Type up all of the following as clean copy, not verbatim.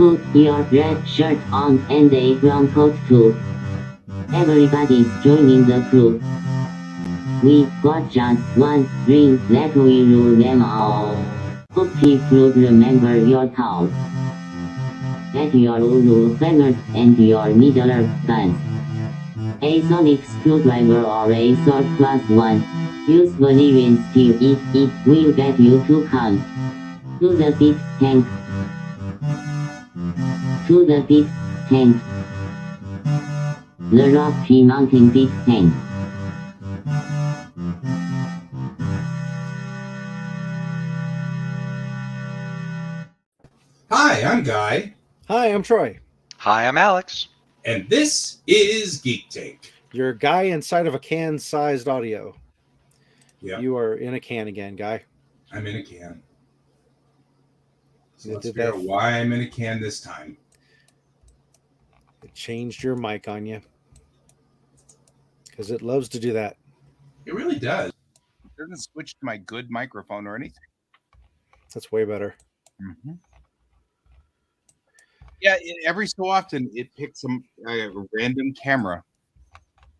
Put your red shirt on and a brown coat too. Everybody's joining the crew. We got just one drink that we rule them all. Hope you'd remember your thoughts. Get your Uru fingers and your Middle Earth guns. A sonic screwdriver or a sword plus one. Use Valerian steel it will get you to come. To the pit tank. To the pit tank. The Rocky Mountain pit tank. Hi, I'm Guy. Hi, I'm Troy. Hi, I'm Alex. And this is Geek Take. Your guy inside of a can-sized audio. Yep. You are in a can again, Guy. I'm in a can. So It let's did figure that. out why I'm in a can this time. It changed your mic on you. Because it loves to do that. It really does. It doesn't switch to my good microphone or anything. That's way better. Mm-hmm. Yeah, every so often it picks a random camera.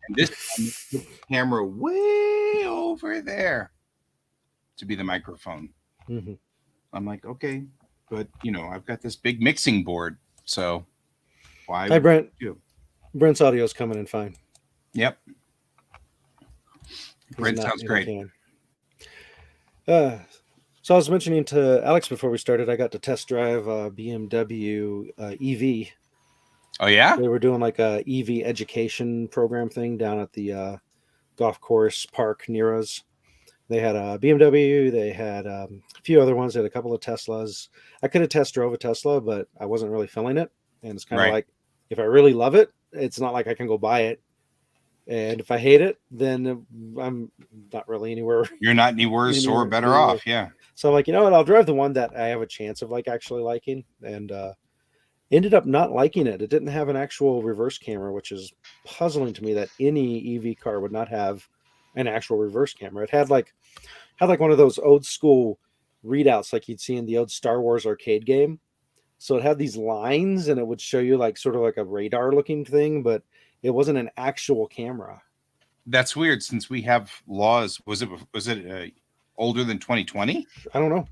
And this time it put the camera way over there to be the microphone. Mm-hmm. I'm like, okay, but I've got this big mixing board, so why? Hi, Brent. Brent's audio is coming in fine. Yep. Brent sounds great. So I was mentioning to Alex before we started, I got to test drive a BMW EV. Oh, yeah? They were doing like a EV education program thing down at the golf course park near us. They had a BMW. They had a few other ones. They had a couple of Teslas. I could have test drove a Tesla, but I wasn't really feeling it. And it's kind of like, if I really love it, it's not like I can go buy it. And if I hate it, then I'm not really anywhere. You're not any worse or better off. Yeah. So I'm like, you know what? I'll drive the one that I have a chance of like actually liking, and ended up not liking it. It didn't have an actual reverse camera, which is puzzling to me that any EV car would not have an actual reverse camera. It had like one of those old school readouts like you'd see in the old Star Wars arcade game. So it had these lines and it would show you like sort of like a radar looking thing, but it wasn't an actual camera. That's weird since we have laws. Was it older than 2020? I don't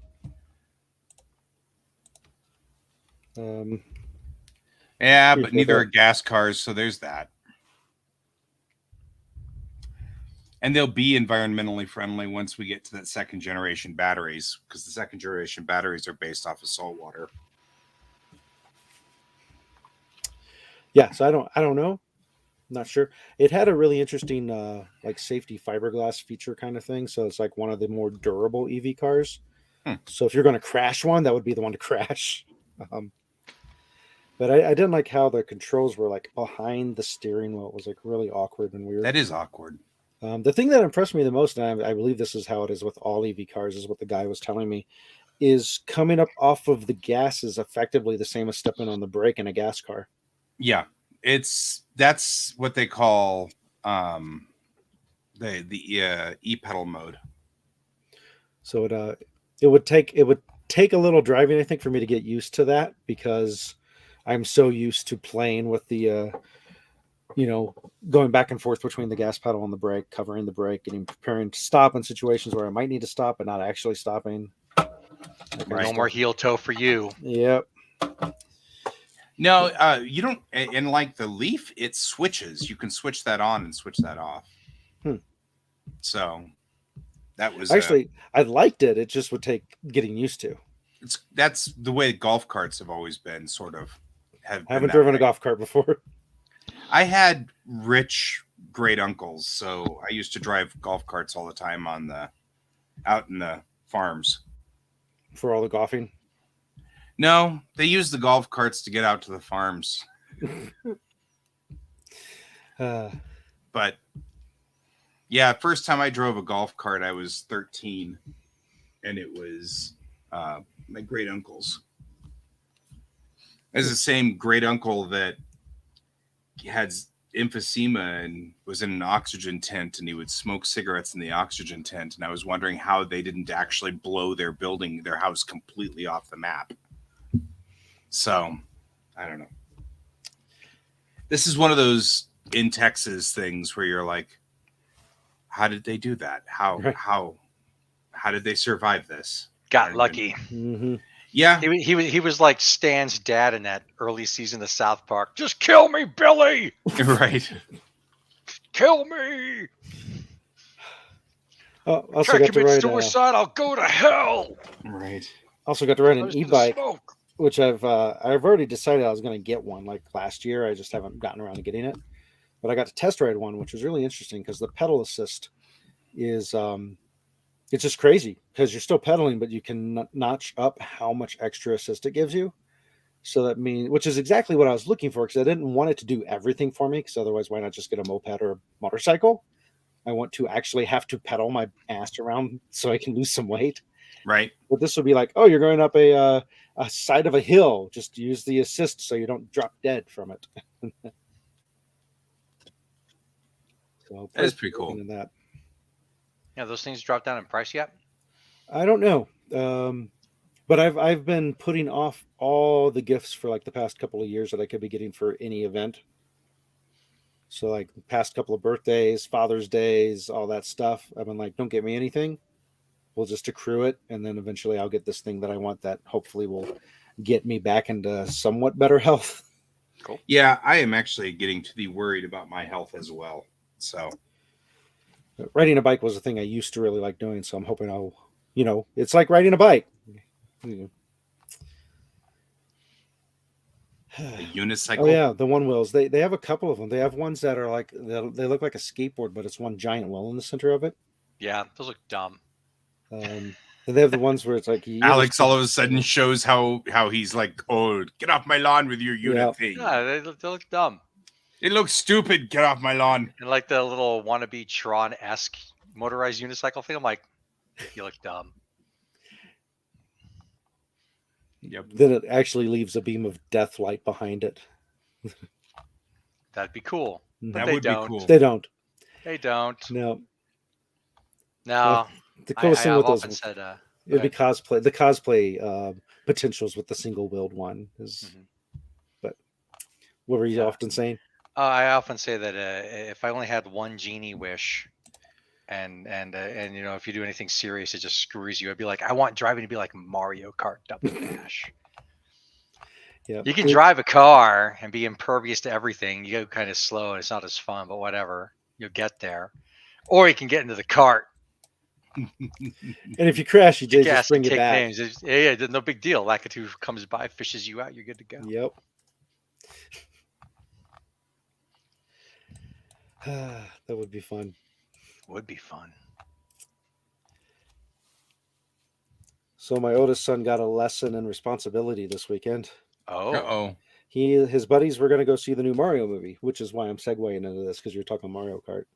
know. Yeah, but neither are gas cars, so there's that. And they'll be environmentally friendly once we get to that second generation batteries, because the second generation batteries are based off of salt water. Yeah, so I don't know. Not sure. It had a really interesting like safety fiberglass feature kind of thing. So it's like one of the more durable EV cars. So if you're going to crash one, that would be the one to crash. But I didn't like how the controls were like behind the steering wheel. It was like really awkward and weird. That is awkward. The thing that impressed me the most, and I believe this is how it is with all EV cars, is what the guy was telling me, is coming up off of the gas is effectively the same as stepping on the brake in a gas car. Yeah, that's what they call the e-pedal mode. So it would take a little driving, I think, for me to get used to that, because I'm so used to playing with the going back and forth between the gas pedal and the brake, covering the brake, getting preparing to stop in situations where I might need to stop but not actually stopping. No more heel toe for you. Yep. No, you don't. And like the Leaf, it switches. You can switch that on and switch that off. So that was actually I liked it. It just would take getting used to. That's the way golf carts have always been. Sort of. Haven't driven a golf cart before. I had rich great uncles, so I used to drive golf carts all the time out in the farms. For all the golfing? No, they used the golf carts to get out to the farms. But yeah, first time I drove a golf cart, I was 13, and it was my great uncle's. It was the same great uncle that had emphysema and was in an oxygen tent, and he would smoke cigarettes in the oxygen tent. And I was wondering how they didn't actually blow their house completely off the map. So I don't know. This is one of those in Texas things where you're like, how did they do that? How did they survive this? Got lucky. Mm-hmm. Yeah. He was like Stan's dad in that early season of South Park. Just kill me, Billy. Right. Kill me. Also got to ride suicide. I'll go to hell. Right. Also got to ride an e-bike, which I've already decided I was going to get one like last year. I just haven't gotten around to getting it. But I got to test ride one, which was really interesting because the pedal assist is it's just crazy because you're still pedaling, but you can notch up how much extra assist it gives you. So that means, which is exactly what I was looking for, because I didn't want it to do everything for me, because otherwise why not just get a moped or a motorcycle? I want to actually have to pedal my ass around so I can lose some weight. Right. But this would be like, oh, you're going up a side of a hill. Just use the assist so you don't drop dead from it. So that is pretty cool. That. Yeah, those things dropped down in price yet? I don't know. But I've been putting off all the gifts for like the past couple of years that I could be getting for any event. So like the past couple of birthdays, Father's Days, all that stuff. I've been like, don't get me anything. We'll just accrue it. And then eventually I'll get this thing that I want that hopefully will get me back into somewhat better health. Cool. Yeah, I am actually getting to be worried about my health as well. So riding a bike was a thing I used to really like doing. So I'm hoping I'll, it's like riding a bike. A unicycle. Oh yeah, the one wheels. They have a couple of them. They have ones that are like they look like a skateboard, but it's one giant wheel in the center of it. Yeah, those look dumb. And they have the ones where it's like Alex all of a sudden shows how he's like, oh, get off my lawn with your unit thing. Yeah, they look dumb. It looks stupid. Get off my lawn. And like the little wannabe Tron-esque motorized unicycle thing, I'm like, you look dumb. Yep. Then it actually leaves a beam of death light behind it. That'd be cool. That would be cool. They don't. They don't. No. No. The coolest thing with those said, it'd be cosplay. The cosplay potentials with the single wheeled one is. But what were you often saying? I often say that if I only had one genie wish, and if you do anything serious, it just screws you. I'd be like, I want driving to be like Mario Kart Double Dash. Yeah, you can drive a car and be impervious to everything. You go kind of slow, and it's not as fun, but whatever. You'll get there, or you can get into the cart. And if you crash, you just bring it back. Names. Yeah, no big deal. Lakitu comes by, fishes you out, you're good to go. Yep. That would be fun. Would be fun. So my oldest son got a lesson in responsibility this weekend. Oh. His buddies were going to go see the new Mario movie, which is why I'm segueing into this, because you're talking Mario Kart.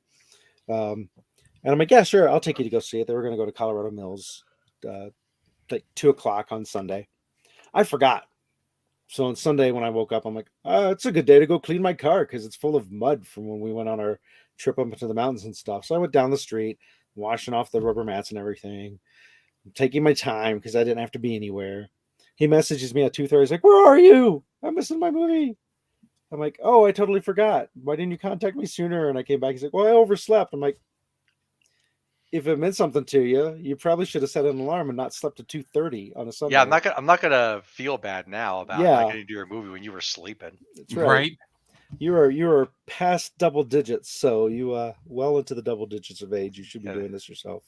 And I'm like, yeah, sure, I'll take you to go see it. They were going to go to Colorado Mills, like 2:00 on Sunday. I forgot. So on Sunday when I woke up, I'm like, it's a good day to go clean my car because it's full of mud from when we went on our trip up into the mountains and stuff. So I went down the street, washing off the rubber mats and everything, taking my time because I didn't have to be anywhere. He messages me at 2:30. He's like, where are you? I'm missing my movie. I'm like, oh, I totally forgot. Why didn't you contact me sooner? And I came back. He's like, well, I overslept. I'm like, if it meant something to you, you probably should have set an alarm and not slept at 2:30 on a Sunday. Yeah, I'm not gonna feel bad now about not getting to do your movie when you were sleeping. That's right. You are past double digits, so you well into the double digits of age. You should be doing this yourself.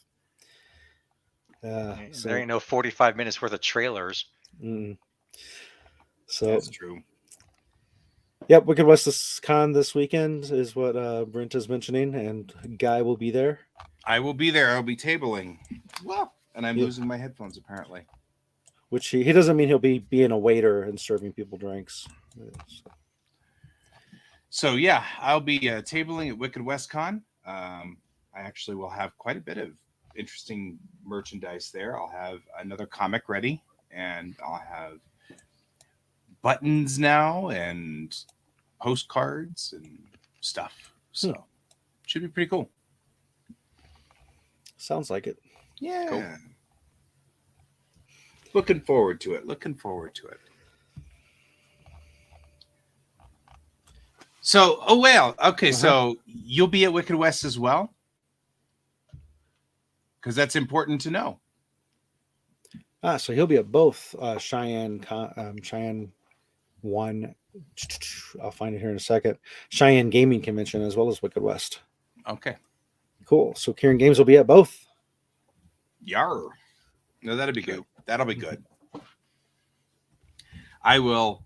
There ain't no 45 minutes worth of trailers. So that's true. Yep, Wicked West Con this weekend is what Brent is mentioning, and Guy will be there. I will be there. I'll be tabling. Well, and I'm losing my headphones apparently. Which he doesn't mean he'll be being a waiter and serving people drinks. So yeah, I'll be tabling at Wicked West Con. I actually will have quite a bit of interesting merchandise there. I'll have another comic ready, and I'll have buttons now and postcards and stuff. So should be pretty cool. Sounds like it. Yeah. Cool. Looking forward to it. So, oh well, okay. Uh-huh. So you'll be at Wicked West as well, because that's important to know. So he'll be at both Cheyenne 1. I'll find it here in a second. Cheyenne Gaming Convention as well as Wicked West. Okay. Cool. So Kieran Games will be at both. Yar. No, that'll be good. That'll be good. I will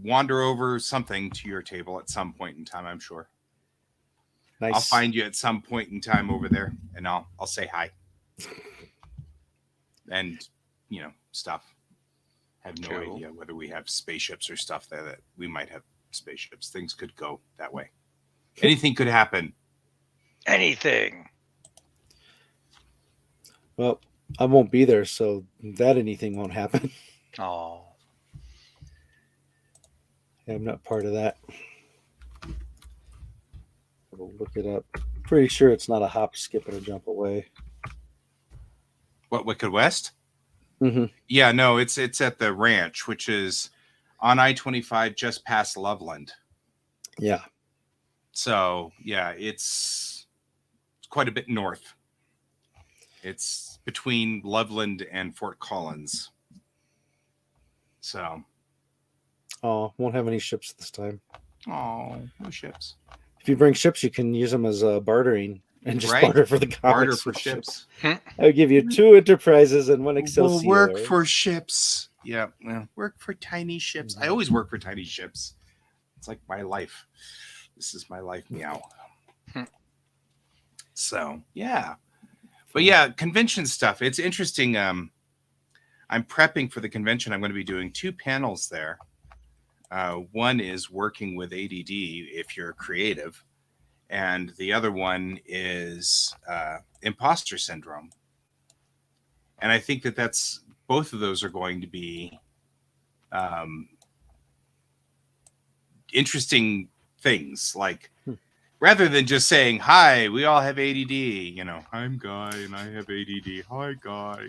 wander over something to your table at some point in time, I'm sure. Nice. I'll find you at some point in time over there, and I'll say hi. And, stuff. I have no idea whether we have spaceships or stuff there that we might have spaceships. Things could go that way. Anything could happen. Anything. Well, I won't be there, so that anything won't happen. Oh. I'm not part of that. We'll look it up. Pretty sure it's not a hop, skip, and a jump away. What, Wicked West? Mm-hmm. Yeah, no, it's at the ranch, which is on I-25 just past Loveland. Yeah. So, yeah, it's quite a bit north. It's between Loveland and Fort Collins. So. Oh, won't have any ships this time. Oh, no ships. If you bring ships, you can use them as bartering and just Right? barter for the comics. Barter for ships. I'll give you 2 Enterprises and 1 Excelsior. We'll work for ships. Yeah, well, work for tiny ships. I always work for tiny ships. It's like my life. This is my life, meow. So, yeah. But yeah, convention stuff. It's interesting. I'm prepping for the convention. I'm going to be doing 2 panels there. One is working with ADD if you're creative, and the other one is imposter syndrome. And I think that's both of those are going to be interesting things. Like, rather than just saying, hi, we all have ADD, I'm Guy and I have ADD. Hi, Guy,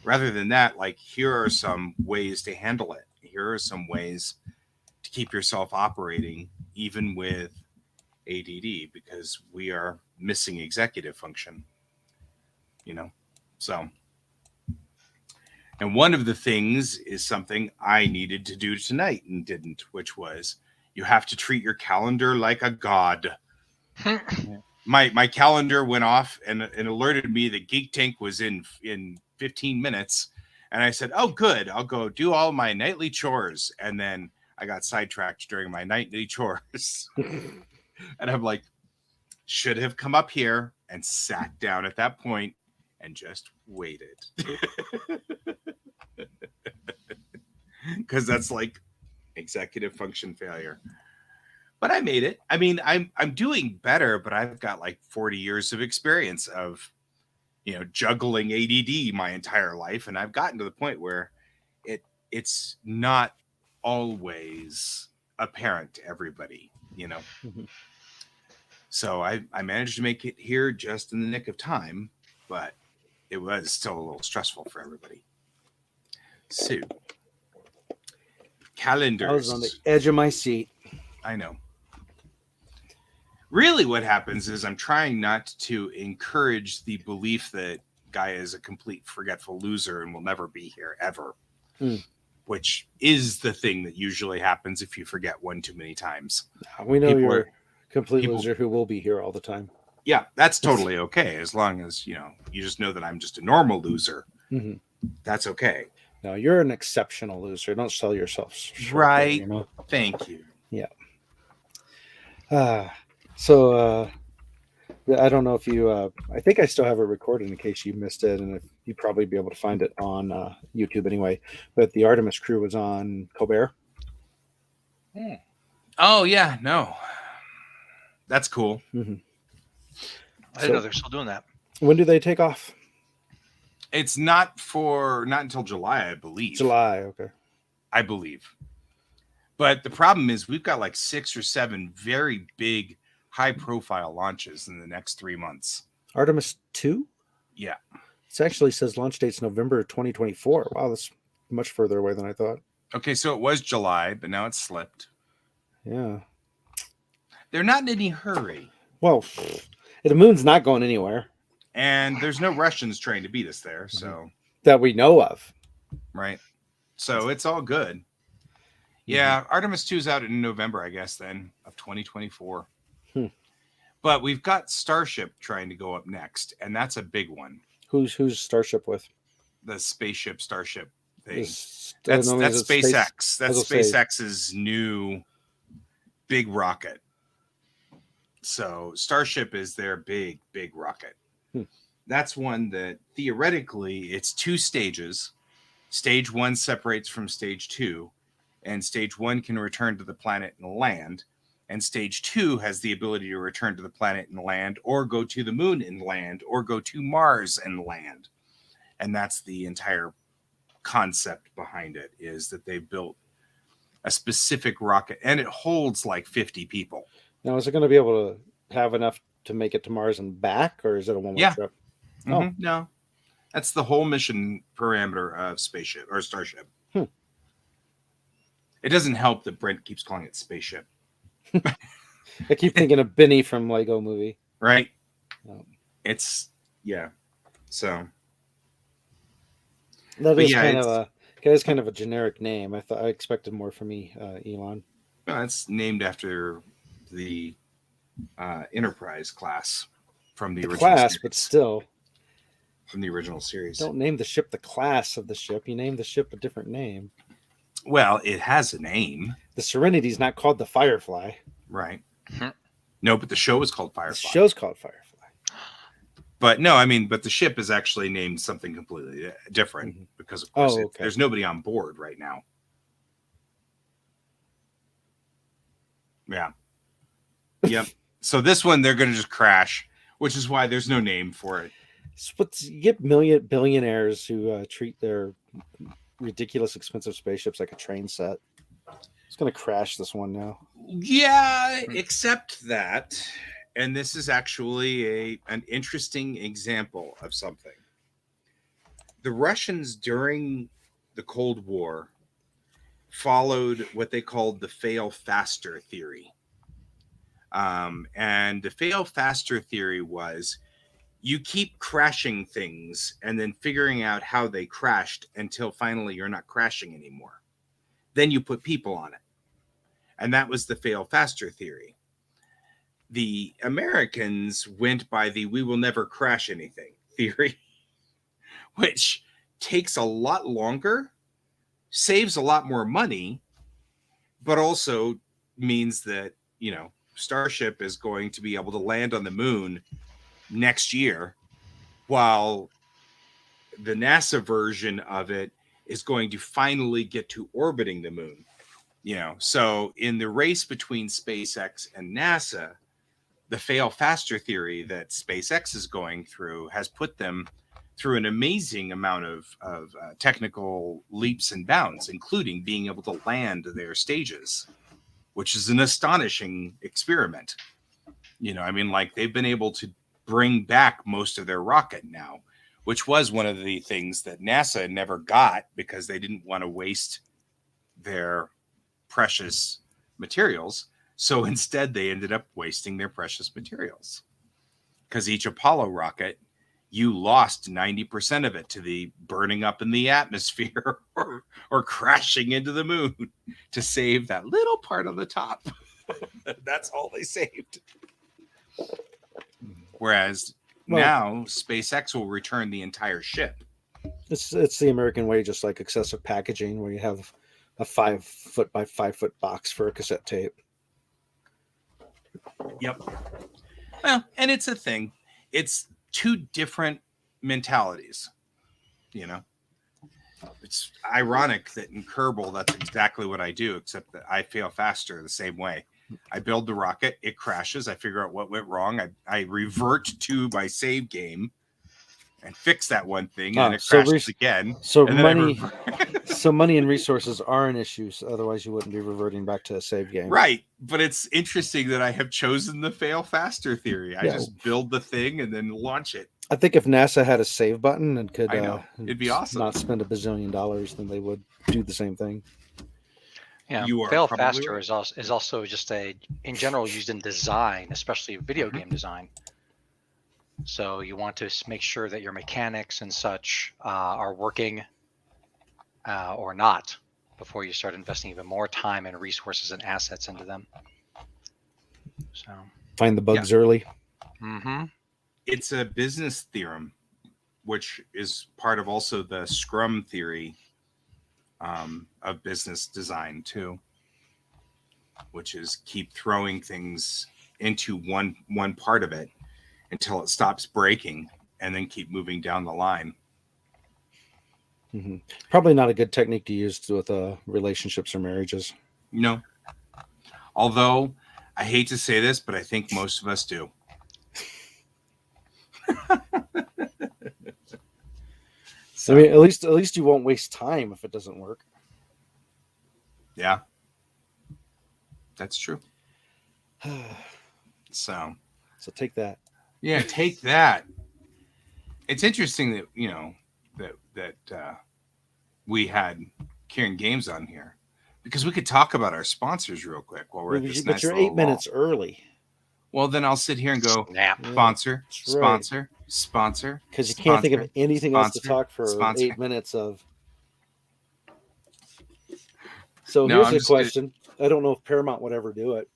rather than that, like, here are some ways to handle it. Here are some ways to keep yourself operating even with ADD, because we are missing executive function, so. And one of the things is something I needed to do tonight and didn't, which was you have to treat your calendar like a god. My calendar went off and alerted me that Geek Tank was in 15 minutes. And I said, oh, good, I'll go do all my nightly chores. And then I got sidetracked during my nightly chores. And I'm like, should have come up here and sat down at that point and just waited. Because that's like executive function failure. But I made it. I mean, I'm doing better, but I've got like 40 years of experience of juggling ADD my entire life, and I've gotten to the point where it's not always apparent to everybody, So I managed to make it here just in the nick of time, but it was still a little stressful for everybody. So calendars. I was on the edge of my seat. I know. Really what happens is I'm trying not to encourage the belief that Guy is a complete forgetful loser and will never be here ever, which is the thing that usually happens if you forget one too many times. We know you're a complete loser who will be here all the time. Yeah, that's totally okay. As long as, you just know that I'm just a normal loser. Mm-hmm. That's okay. No, you're an exceptional loser. Don't sell yourself short. Right. Thank you. Yeah. So I don't know if you, I think I still have it recorded in case you missed it, and you'd probably be able to find it on YouTube anyway. But the Artemis crew was on Colbert. Oh, yeah. No. That's cool. Mm-hmm. I didn't know they're still doing that. When do they take off? It's not until July, I believe. July, okay. I believe. But the problem is we've got like 6 or 7 very big, high-profile launches in the next 3 months. Artemis 2? Yeah. It actually says launch date's November 2024. Wow, that's much further away than I thought. Okay, so it was July, but now it's slipped. Yeah. They're not in any hurry. Well, the moon's not going anywhere And there's no Russians trying to beat us there. So, that we know of. right. So it's all good. Yeah. Artemis 2 is out in November, I guess, then of 2024. But we've got Starship trying to go up next. And that's a big one. Who's Starship with? The spaceship Starship thing. That's SpaceX. That's Space. SpaceX's new big rocket. So Starship is their big rocket. That's one that theoretically it's 2 stages. Stage 1 separates from stage 2, and stage 1 can return to the planet and land. And stage 2 has the ability to return to the planet and land, or go to the moon and land, or go to Mars and land. And that's the entire concept behind it, is that they built a specific rocket, and it holds like 50 people. Now, is it going to be able to have enough to make it to Mars and back, or is it a one-way trip? Mm-hmm. Oh. No. That's the whole mission parameter of Spaceship or Starship. It doesn't help that Brent keeps calling it Spaceship. I keep thinking of Benny from Lego Movie. Right? It's, yeah. So. That is kind of a generic name. I expected more from Elon. Well, it's named after the Enterprise class from the original class, series. But still. From the original series. Don't name the ship the class of the ship. You name the ship a different name. Well, it has a name. The Serenity's not called the Firefly. Right. No, but the show is called Firefly. The show's called Firefly. But no, I mean, but the ship is actually named something completely different because, of course, there's nobody on board right now. Yeah. Yep. So this one, they're going to just crash, which is why there's no name for it. But you get billionaires who treat their ridiculous expensive spaceships like a train set. It's going to crash this one now. Yeah, except that, and this is actually an interesting example of something. The Russians during the Cold War followed what they called the fail faster theory. And the fail faster theory was you keep crashing things and then figuring out how they crashed until finally you're not crashing anymore. Then you put people on it. And that was the fail faster theory. The Americans went by the we will never crash anything theory, which takes a lot longer, saves a lot more money, but also means that, Starship is going to be able to land on the moon next year, while the NASA version of it is going to finally get to orbiting the moon. So in the race between SpaceX and NASA, the fail faster theory that SpaceX is going through has put them through an amazing amount of technical leaps and bounds, including being able to land their stages, which is an astonishing experiment. They've been able to bring back most of their rocket now, which was one of the things that NASA never got because they didn't want to waste their precious materials. So instead, they ended up wasting their precious materials because each Apollo rocket, you lost 90% of it to the burning up in the atmosphere or crashing into the moon to save that little part on the top. That's all they saved. Whereas now SpaceX will return the entire ship. It's the American way, just like excessive packaging, where you have a 5 foot by 5 foot box for a cassette tape. Yep. Well, and it's a thing. It's 2 different mentalities. It's ironic that in Kerbal, that's exactly what I do, except that I fail faster the same way. I build the rocket, it crashes, I figure out what went wrong, I revert to my save game and fix that one thing, and it crashes again. So money and resources are an issue. So otherwise, you wouldn't be reverting back to a save game, right? But it's interesting that I have chosen the fail faster theory. I just build the thing and then launch it. I think if NASA had a save button and could, it'd be awesome. Not spend $1 bazillion, then they would do the same thing. Yeah, You are fail probably faster right. is also just in general used in design, especially video Mhm. game design. So you want to make sure that your mechanics and such are working or not before you start investing even more time and resources and assets into them. So, Find the bugs early. mm-hmm. It's a business theorem, which is part of also the Scrum theory of business design too, which is keep throwing things into one part of it until it stops breaking, and then keep moving down the line. Mm-hmm. Probably not a good technique to use with relationships or marriages. No, although I hate to say this, but I think most of us do. So, I mean, at least you won't waste time if it doesn't work. yeah, that's true. So take that. Yeah, take that. It's interesting that that we had Kieran Games on here because we could talk about our sponsors real quick while we're at this But nice you're little 8 minutes early. Well, then I'll sit here and go Snap. sponsor, That's sponsor, sponsor. Because you can't think of anything else to talk for sponsor. 8 minutes of. So No, here's I'm a just gonna- question. I don't know if Paramount would ever do it,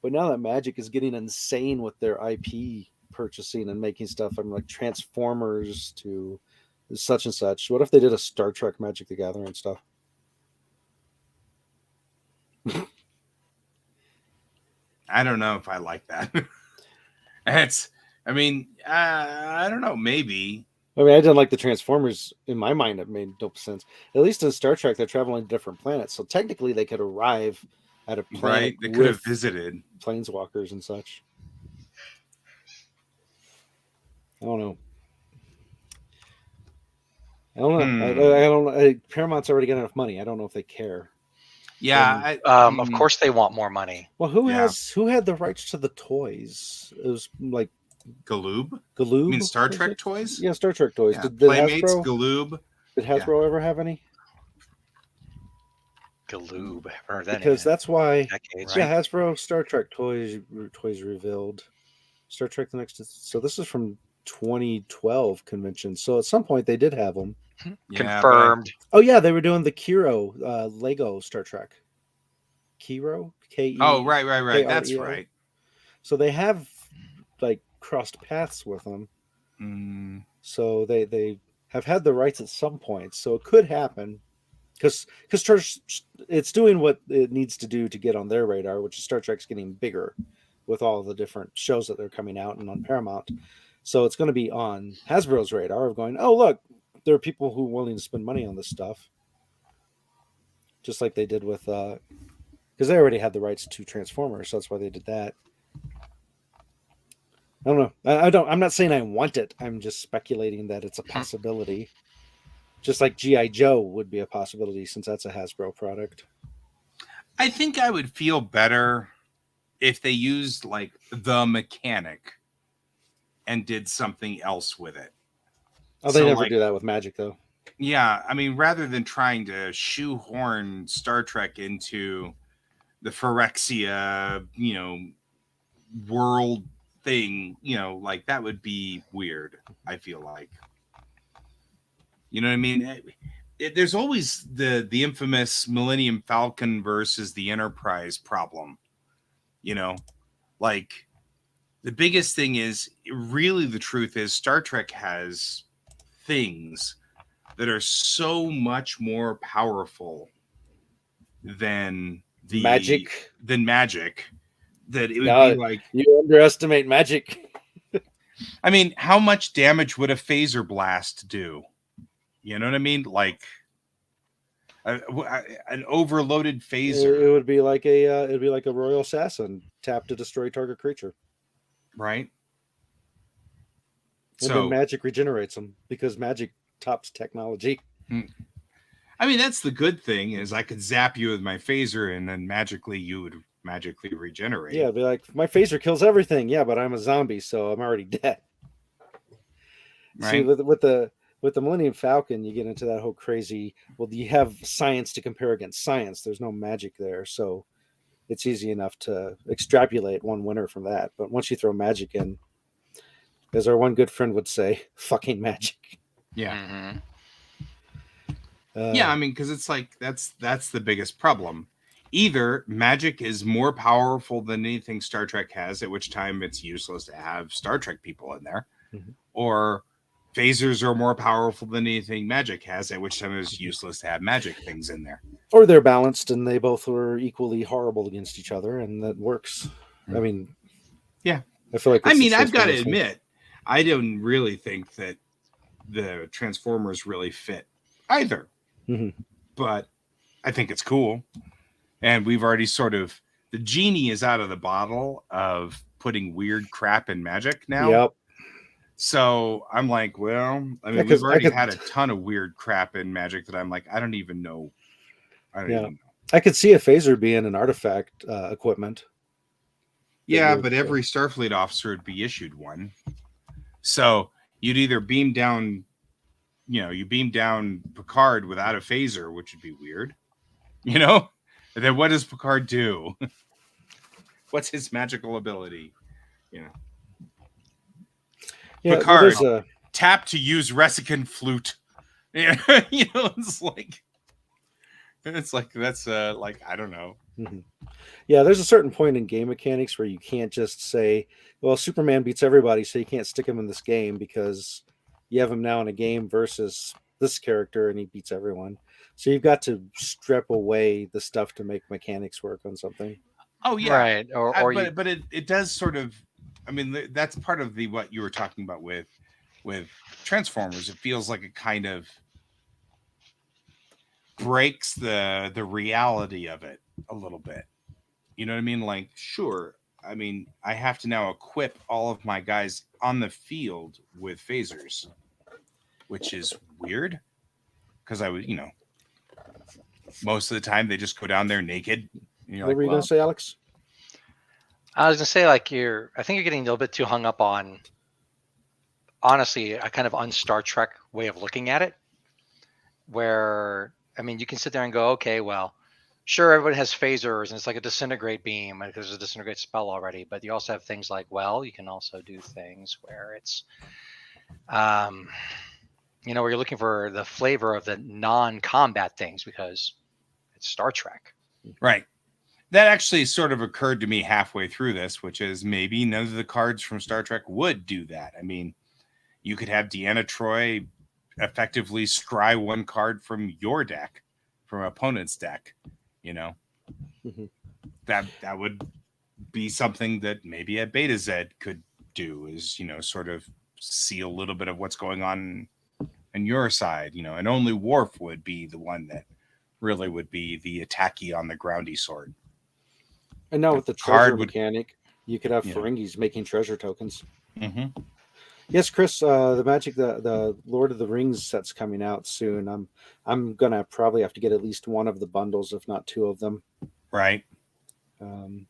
but now that Magic is getting insane with their IP purchasing and making stuff from like Transformers to such and such, what if they did a Star Trek Magic the Gathering stuff? I don't know if I like that. I don't know. Maybe. I mean, I didn't like the Transformers. In my mind, it made no sense. At least in Star Trek, they're traveling to different planets, so technically they could arrive at a planet Right. They could have with visited. planeswalkers and such. I don't know. I don't know. Paramount's already got enough money. I don't know if they care. Yeah. Of course, they want more money. Well, who had the rights to the toys? It was like Galoob. Galoob. You mean Star Trek toys? Yeah, Star Trek toys. Yeah. Did Playmates, Hasbro? Galoob. Did Hasbro ever have any? Galoob. I've heard that Because that's why. decades. Yeah, Hasbro Star Trek toys revealed. Star Trek the next. So this is from 2012 convention. So at some point they did have them. Yeah, confirmed. Oh yeah, they were doing the Kiro Lego Star Trek. Kiro, K-E. Oh right. That's K-R-E-O. right. So they have like crossed paths with them. So they have had the rights at some point. So it could happen because it's doing what it needs to do to get on their radar, which is Star Trek's getting bigger with all the different shows that they're coming out and on Paramount. So it's going to be on Hasbro's radar of going, oh look, there are people who are willing to spend money on this stuff, just like they did with because they already had the rights to Transformers, so that's why they did that. I don't know. I'm not saying I want it. I'm just speculating that it's a possibility. Just like G.I. Joe would be a possibility since that's a Hasbro product. I think I would feel better if they used like the mechanic and did something else with it. Oh, they never do that with Magic, though. Yeah, I mean, rather than trying to shoehorn Star Trek into the Phyrexia, world thing, like that would be weird. I feel like, you know what I mean? There's always the infamous Millennium Falcon versus the Enterprise problem. Like the biggest thing is really the truth is Star Trek has things that are so much more powerful than magic that it would be like you underestimate magic. I mean, how much damage would a phaser blast do? You know what I mean? Like an overloaded phaser. It would be like a royal assassin tap to destroy target creature. Right. And then magic regenerates them because magic tops technology. I mean, that's the good thing is I could zap you with my phaser and then you would magically regenerate. Yeah, it'd be like my phaser kills everything. Yeah, but I'm a zombie, so I'm already dead. Right. See, with the with the Millennium Falcon, you get into that whole crazy. Well, you have science to compare against science. There's no magic there, so it's easy enough to extrapolate one winner from that. But once you throw magic in, as our one good friend would say, fucking magic. Yeah. Mm-hmm. Yeah, I mean, because it's like that's the biggest problem. Either magic is more powerful than anything Star Trek has, at which time it's useless to have Star Trek people in there, or phasers are more powerful than anything magic has, at which time it's useless to have magic things in there. Or they're balanced and they both were equally horrible against each other, and that works. I mean, yeah, I feel like I it's mean, the I've got to transformers thing. admit, I don't really think that the Transformers really fit either, but I think it's cool. And we've already sort of, the genie is out of the bottle of putting weird crap in magic now. Yep. So I'm like, well, I mean, Yeah, 'cause we've already had a ton of weird crap in magic that I'm like, I don't even know. Even know. I could see a phaser being an artifact equipment. Yeah, but every Starfleet officer would be issued one. So you'd either beam down, you beam down Picard without a phaser, which would be weird, And then what does Picard do? What's his magical ability? Yeah, Picard, tap to use Resican flute. It's like that's like, I don't know. Yeah, there's a certain point in game mechanics where you can't just say, well, Superman beats everybody, so you can't stick him in this game because you have him now in a game versus this character and he beats everyone. So you've got to strip away the stuff to make mechanics work on something. Oh yeah, right. But it does sort of. I mean, that's part of what you were talking about with Transformers. It feels like it kind of breaks the reality of it a little bit. You know what I mean? Like, sure. I mean, I have to now equip all of my guys on the field with phasers, which is weird because I would, most of the time they just go down there naked. And What were you going to say, Alex? I was going to say, I think you're getting a little bit too hung up on, honestly, a kind of un-Star Trek way of looking at it, where, I mean, you can sit there and go, okay, well, sure, everybody has phasers, and it's like a disintegrate beam, because there's a disintegrate spell already, but you also have things like, well, you can also do things where it's, where you're looking for the flavor of the non-combat things, because it's Star Trek. Right. That actually sort of occurred to me halfway through this, which is maybe none of the cards from Star Trek would do that. I mean, you could have Deanna Troi effectively scry one card from your deck, from an opponent's deck, That would be something that maybe a Beta Z could do, is, sort of see a little bit of what's going on your side, and only Worf would be the one that really would be the attacky on the groundy sword. And now with the treasure mechanic, you could have Ferengis making treasure tokens. Yes, Chris, the Magic, the Lord of the Rings set's coming out soon. I'm gonna probably have to get at least one of the bundles, if not two of them. Right. But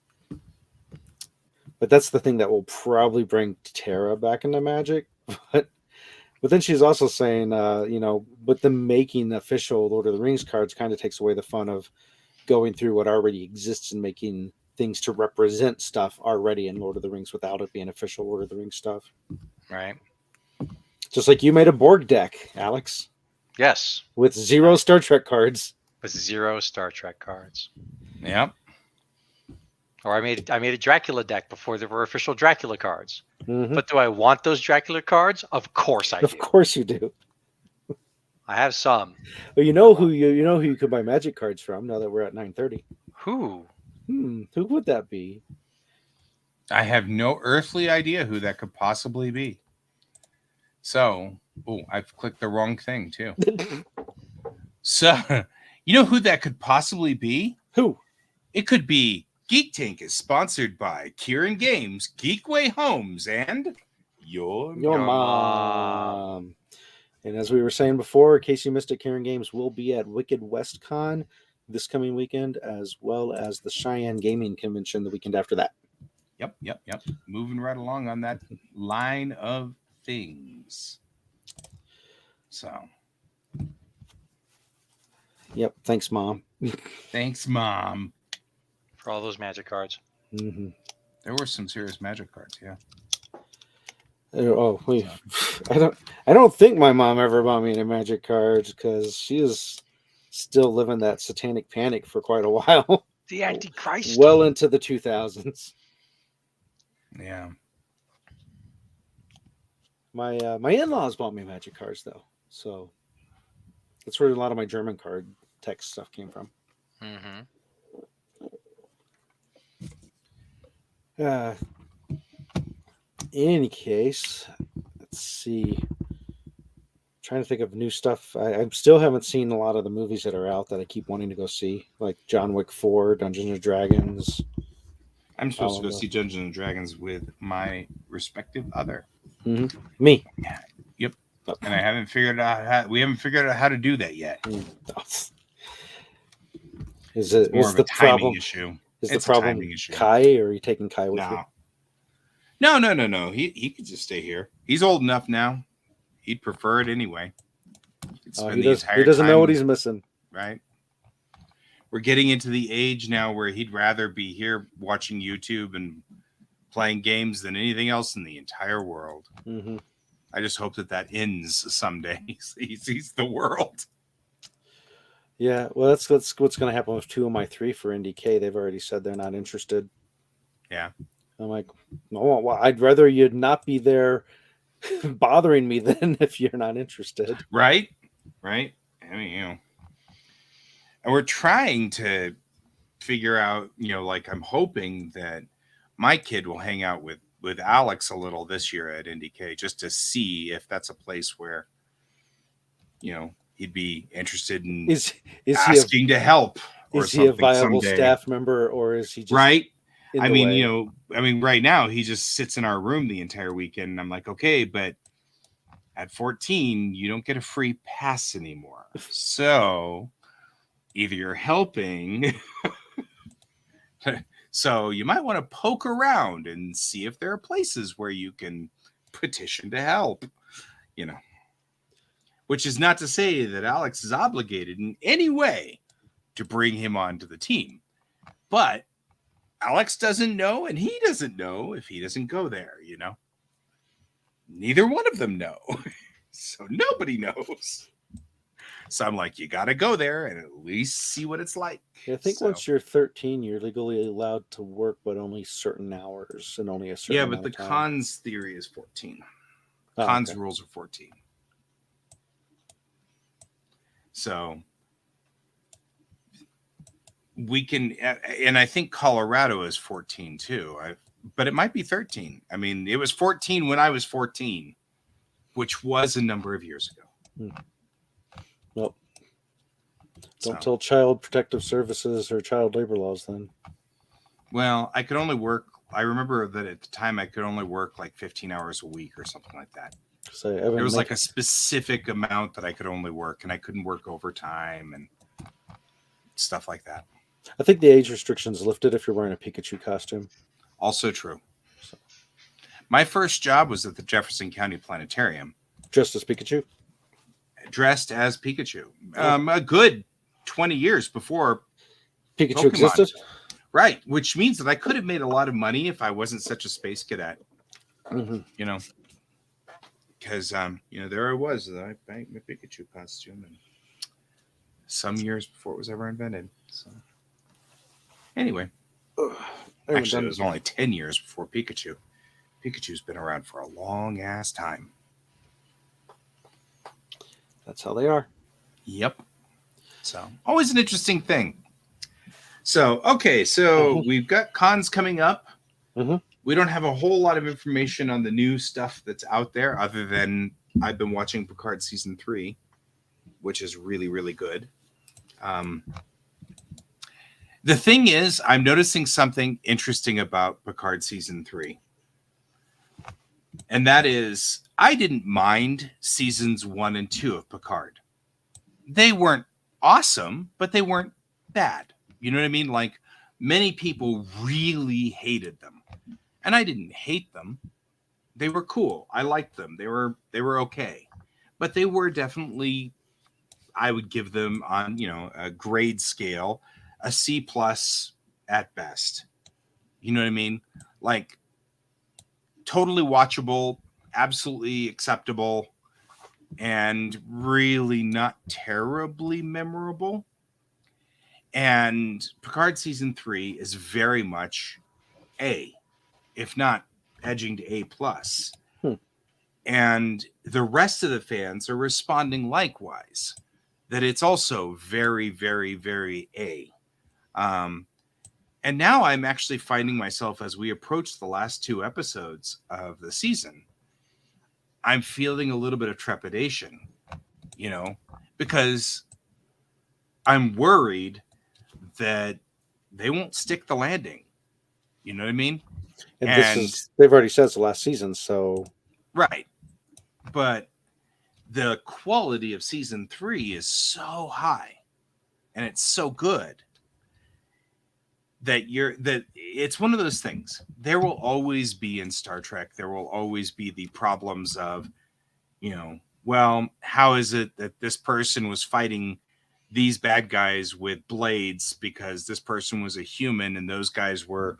that's the thing that will probably bring Terra back into Magic. But then she's also saying, but them making official Lord of the Rings cards kind of takes away the fun of going through what already exists and making things to represent stuff already in Lord of the Rings without it being official Lord of the Rings stuff. Right. Just like you made a Borg deck, Alex. Yes. With 0 Star Trek cards. With 0 Star Trek cards. Yep. Or I made a Dracula deck before there were official Dracula cards. But do I want those Dracula cards? Of course I do. Of course you do. I have some. Well, you know who you could buy Magic cards from now that we're at 9:30. Who? Who would that be? I have no earthly idea who that could possibly be. So, I've clicked the wrong thing too. So, you know who that could possibly be? Who? It could be Geek Tank is sponsored by Kieran Games, Geekway Homes, and your mom. And as we were saying before, in case you missed it, Kieran Games will be at Wicked West Con this coming weekend, as well as the Cheyenne Gaming Convention the weekend after that. Yep. Moving right along on that line of things. So Yep. Thanks, Mom. thanks, Mom. For all those magic cards. Mm-hmm. There were some serious magic cards, yeah. Oh, wait. I don't think my mom ever bought me any magic cards because she is still living that satanic panic for quite a while. The Antichrist. Well into the 2000s. Yeah. My in-laws bought me magic cards though, so that's where a lot of my German card text stuff came from. Mm-hmm. In any case, let's see. Trying to think of new stuff. I still haven't seen a lot of the movies that are out that I keep wanting to go see, like John Wick 4, Dungeons and Dragons. I'm supposed to go Alamo. see Dungeons and Dragons with my respective other. Mm-hmm. Me. Yeah. Yep. And I haven't figured out how to do that yet. Is It's it more is of the a timing problem? issue. Is It's the a problem timing issue. Kai, or are you taking Kai with you? No. He could just stay here. He's old enough now. He'd prefer it anyway. He doesn't know what he's missing. Right. We're getting into the age now where he'd rather be here watching YouTube and playing games than anything else in the entire world. Mm-hmm. I just hope that ends someday. He sees the world. Yeah, well, that's what's going to happen with 2 of my 3 for NDK. They've already said they're not interested. Yeah. I'm like, no, well, I'd rather you not be there bothering me than if you're not interested. Right. I mean, and we're trying to figure out, like I'm hoping that my kid will hang out with Alex a little this year at NDK just to see if that's a place where, he'd be interested in asking to help. Or is he a viable someday. Staff member, or is he just right? I mean, right now he just sits in our room the entire weekend. And I'm like, okay, but at 14, you don't get a free pass anymore. So either you're helping, so you might want to poke around and see if there are places where you can petition to help, which is not to say that Alex is obligated in any way to bring him onto the team. But Alex doesn't know, and he doesn't know if he doesn't go there, Neither one of them know. So nobody knows. So I'm like, you got to go there and at least see what it's like. I think once you're 13, you're legally allowed to work, but only certain hours and only a certain Yeah, but amount the of time. cons theory is 14. Cons rules are 14. So we can, and I think Colorado is 14 too. But it might be 13. I mean, it was 14 when I was 14, which was a number of years ago. Nope. Don't tell Child Protective Services or child labor laws then. Well, I could only work. I remember that at the time I could only work like 15 hours a week or something like that. So there was like a specific amount that I could only work, and I couldn't work overtime and stuff like that. I think the age restriction's lifted if you're wearing a Pikachu costume. Also true. So, my first job was at the Jefferson County Planetarium. Dressed as Pikachu? Dressed as Pikachu. A good 20 years before Pikachu existed? Right, which means that I could have made a lot of money if I wasn't such a space cadet. Mm-hmm. Because, there I was. I banked my Pikachu costume and some years before it was ever invented. So, anyway. Actually, it was only 10 years before Pikachu. Pikachu's been around for a long-ass time. That's how they are. Yep. So, always an interesting thing. So, okay. So, we've got cons coming up. Mm-hmm. We don't have a whole lot of information on the new stuff that's out there other than I've been watching Picard Season 3, which is really, really good. The thing is, I'm noticing something interesting about Picard Season 3. And that is, I didn't mind Seasons 1 and 2 of Picard. They weren't awesome, but they weren't bad. You know what I mean? Like, many people really hated them. And I didn't hate them. They were cool. I liked them. They were okay. but they were definitely, I would give them on, a grade scale, a C plus at best. You know what I mean? Like, totally watchable, absolutely acceptable, and really not terribly memorable. And Picard season 3 is very much A, if not edging to A plus. And the rest of the fans are responding likewise, that it's also very, very, very A. And now I'm actually finding myself, as we approach the last 2 episodes of the season, I'm feeling a little bit of trepidation, because I'm worried that they won't stick the landing. You know what I mean? And they've already said it's the last season, so. Right. But the quality of season 3 is so high and it's so good that it's one of those things. There will always be in Star Trek, there will always be the problems of, well, how is it that this person was fighting these bad guys with blades because this person was a human and those guys were,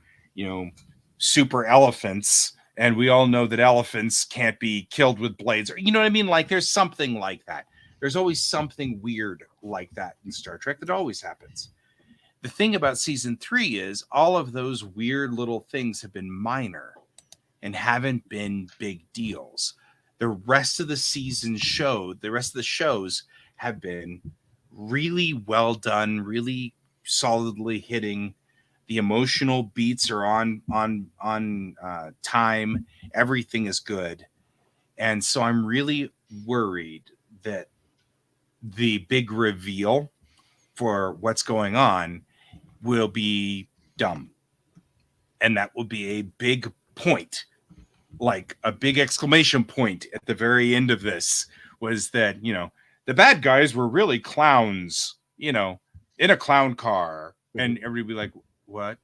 super elephants, and we all know that elephants can't be killed with blades, or you know what I mean? Like, there's something like that. There's always something weird like that in Star Trek that always happens. The thing about season 3 is all of those weird little things have been minor and haven't been big deals. The rest of the shows have been really well done, really solidly hitting. The emotional beats are on time. Everything is good. And so I'm really worried that the big reveal for what's going on will be dumb. And that will be a big point, like a big exclamation point at the very end of this, was that, the bad guys were really clowns, in a clown car. And everybody be like, what?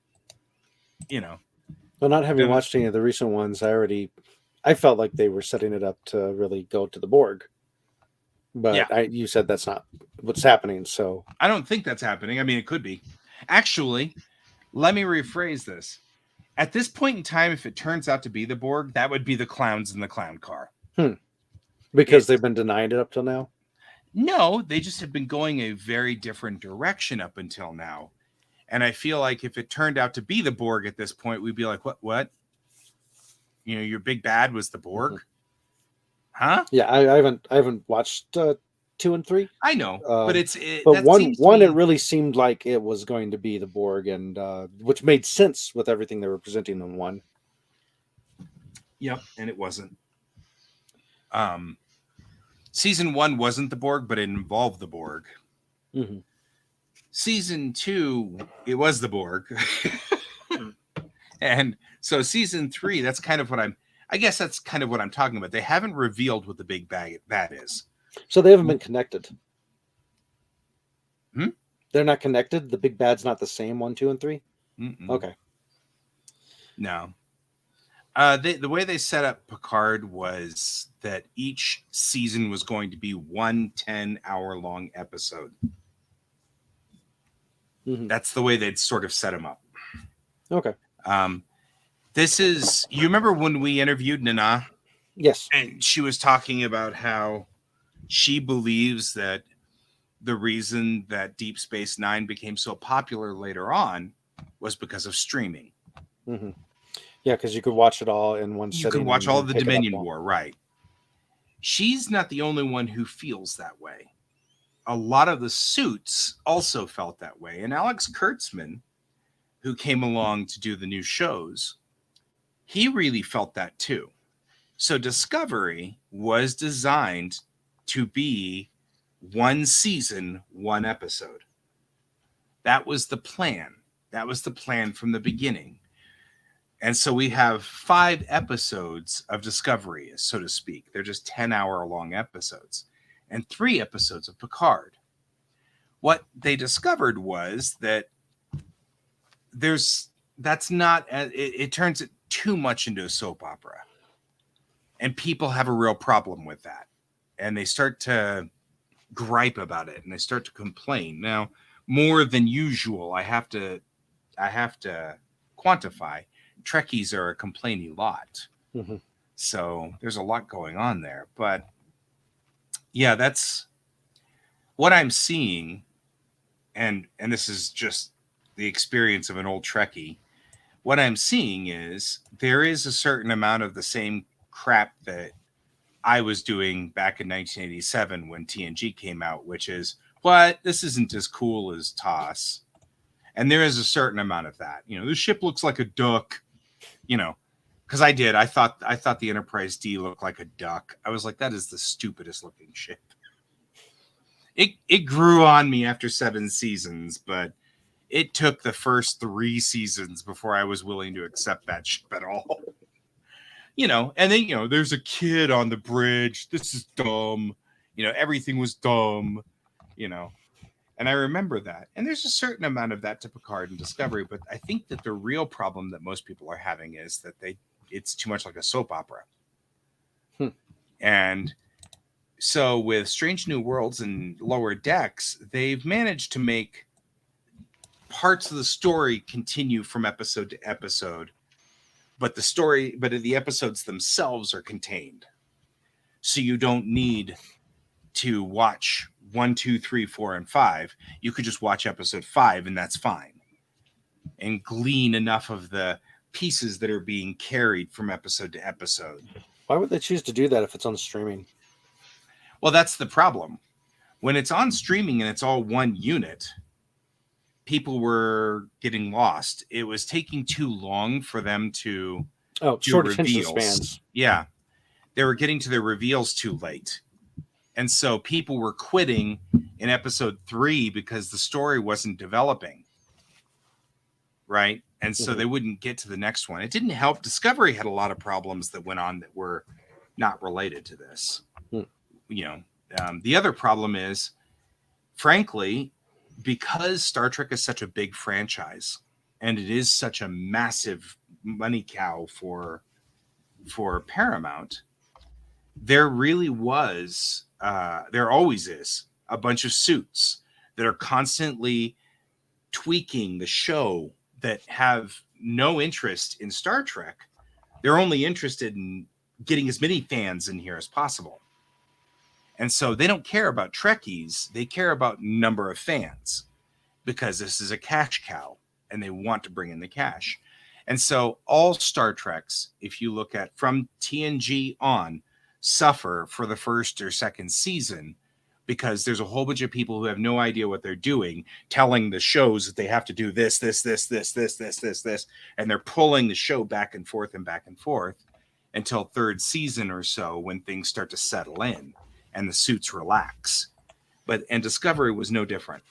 Well, not having watched any of the recent ones, I felt like they were setting it up to really go to the Borg. But you said that's not what's happening, so I don't think that's happening. I mean, it could be. Actually, let me rephrase this. At this point in time, if it turns out to be the Borg, that would be the clowns in the clown car. Because they've been denying it up till now? No, they just have been going a very different direction up until now. And I feel like if it turned out to be the Borg at this point, we'd be like, what? Your big bad was the Borg? Huh? Yeah, I haven't watched 2 and 3. I know, but but one it really seemed like it was going to be the Borg, and which made sense with everything they were presenting in 1. Yep, and it wasn't. Season 1 wasn't the Borg, but it involved the Borg. Mm-hmm. Season 2, it was the Borg. And so season 3, that's kind of what I'm talking about. They haven't revealed what the big bad is. So they haven't been connected. Hmm? They're not connected? The big bad's not the same 1, 2, and 3? Mm-mm. Okay. No. The way they set up Picard was that each season was going to be 1 10-hour-long episode. Mm-hmm. That's the way they'd sort of set them up. Okay. You remember when we interviewed Nana? Yes. And she was talking about how she believes that the reason that Deep Space Nine became so popular later on was because of streaming. Mm-hmm. Yeah, because you could watch it all in one sitting. You could watch all of the Dominion War, right? She's not the only one who feels that way. A lot of the suits also felt that way. And Alex Kurtzman, who came along to do the new shows, he really felt that too. So Discovery was designed to be 1 season, 1 episode. That was the plan. That was the plan from the beginning. And so we have 5 episodes of Discovery, so to speak. They're just 10-hour-long episodes. And 3 episodes of Picard. What they discovered was that it turns it too much into a soap opera. And people have a real problem with that. and they start to gripe about it, and they start to complain. Now, more than usual, I have to quantify. Trekkies are a complaining lot. Mm-hmm. So there's a lot going on there. But yeah, that's what I'm seeing. And this is just the experience of an old Trekkie. What I'm seeing is there is a certain amount of the same crap that I was doing back in 1987 when TNG came out, which is, what? This isn't as cool as TOS. And there is a certain amount of that. You know, this ship looks like a duck, you know, because I did. I thought the Enterprise D looked like a duck. I was like, that is the stupidest looking ship. It grew on me after 7 seasons, but it took the first 3 seasons before I was willing to accept that ship at all. You know, and then, you know, there's a kid on the bridge. This is dumb. You know, everything was dumb, you know. And I remember that. And there's a certain amount of that to Picard and Discovery, but I think that the real problem that most people are having is that it's too much like a soap opera. And so with Strange New Worlds and Lower Decks, they've managed to make parts of the story continue from episode to episode, but the episodes themselves are contained. So you don't need to watch 1, 2, 3, 4, and 5. You could just watch episode 5 and that's fine. And glean enough of the pieces that are being carried from episode to episode. Why would they choose to do that if it's on streaming? Well, that's the problem. When it's on streaming and it's all one unit, people were getting lost. It was taking too long for them to do short attention reveals. spans. Yeah. They were getting to their reveals too late. And so people were quitting in episode 3 because the story wasn't developing. Right? And so they wouldn't get to the next one. It didn't help. Discovery had a lot of problems that went on that were not related to this. You know, the other problem is, frankly, because Star Trek is such a big franchise and it is such a massive money cow for Paramount, there really was, there always is a bunch of suits that are constantly tweaking the show that have no interest in Star Trek. They're only interested in getting as many fans in here as possible. And so they don't care about Trekkies. They care about number of fans because this is a cash cow and they want to bring in the cash. And so all Star Treks, if you look at from TNG on, suffer for the first or second season because there's a whole bunch of people who have no idea what they're doing, telling the shows that they have to do this, and they're pulling the show back and forth until third season or so when things start to settle in and the suits relax. And Discovery was no different.